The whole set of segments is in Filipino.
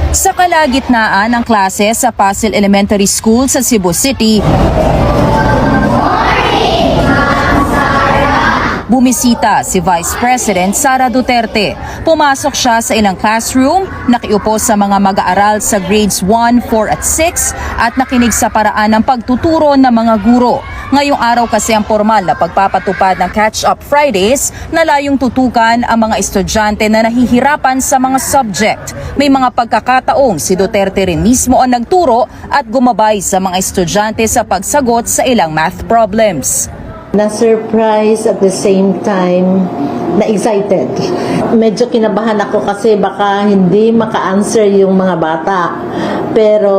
Sa kalagitnaan ng klase sa Pasil Elementary School sa Cebu City, bumisita si Vice President Sara Duterte. Pumasok siya sa ilang classroom, nakiupo sa mga mag-aaral sa grades 1, 4 at 6 at nakinig sa paraan ng pagtuturo ng mga guro. Ngayong araw kasi ang formal na pagpapatupad ng Catch-up Fridays na layong tutukan ang mga estudyante na nahihirapan sa mga subject. May mga pagkakataong si Duterte rin mismo ang nagturo at gumabay sa mga estudyante sa pagsagot sa ilang math problems. Na-surprise at the same time, na-excited. Medyo kinabahan ako kasi baka hindi maka-answer yung mga bata. Pero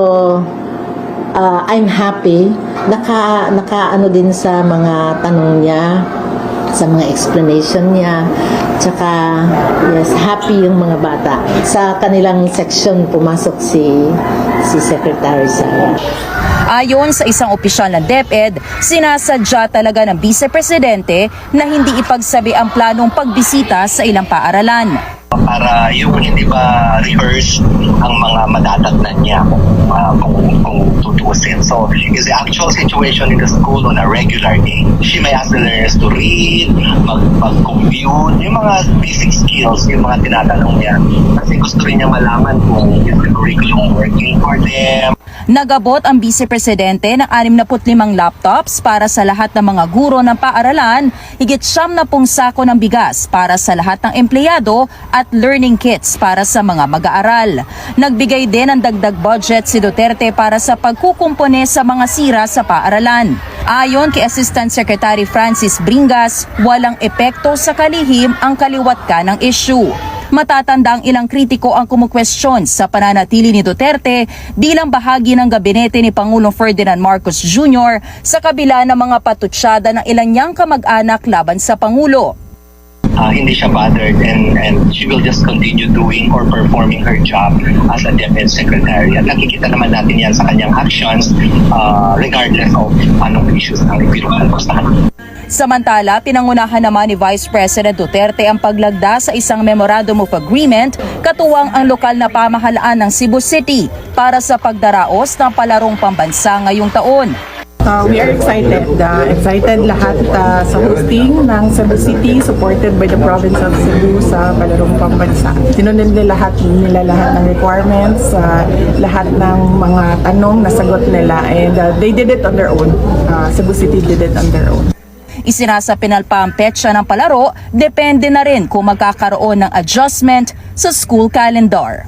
I'm happy. Naka-ano din sa mga tanong niya, sa mga explanation niya. Tsaka, yes, happy yung mga bata. Sa kanilang section pumasok si Secretary Sara. Ayon sa isang opisyal ng DepEd, sinasadya talaga ng Vice Presidente na hindi ipagsabi ang planong pagbisita sa ilang paaralan. Para yung hindi ba rehearse ang mga madadatnan niya kung tutusin. So, is the actual situation in the school on a regular day. She may ask the learners to read, mag-compute, yung mga basic skills, yung mga tinatanong niya. Kasi gusto rin niya malaman kung is the curriculum working for them. Nagabot ang Vice Presidente ng 65 laptops para sa lahat ng mga guro ng paaralan, higit 70 sako ng bigas para sa lahat ng empleyado at learning kits para sa mga mag-aaral. Nagbigay din ng dagdag budget si Duterte para sa pagkukumpone sa mga sira sa paaralan. Ayon kay Assistant Secretary Francis Bringas, walang epekto sa kalihim ang kaliwat ka ng issue. Matatanda ang ilang kritiko ang kumukwestiyon sa pananatili ni Duterte bilang bahagi ng gabinete ni Pangulong Ferdinand Marcos Jr. sa kabila ng mga patutsada ng ilang niyang kamag-anak laban sa Pangulo. Hindi siya bothered and she will just continue doing or performing her job as a DepEd Secretary. At nakikita naman natin yan sa kanyang actions regardless of anong issues ang ibiruhan ko sa kanya. Samantala, pinangunahan naman ni Vice President Duterte ang paglagda sa isang Memorandum of Agreement katuwang ang lokal na pamahalaan ng Cebu City para sa pagdaraos ng palarong pambansa ngayong taon. We are excited lahat sa hosting ng Cebu City supported by the province of Cebu sa palarong pambansa. Sinunod nila lahat ng requirements, lahat ng mga tanong nasagot nila and they did it on their own. Cebu City did it on their own. Isinasapinal pa ang petsa ng palaro, depende na rin kung magkakaroon ng adjustment sa school calendar.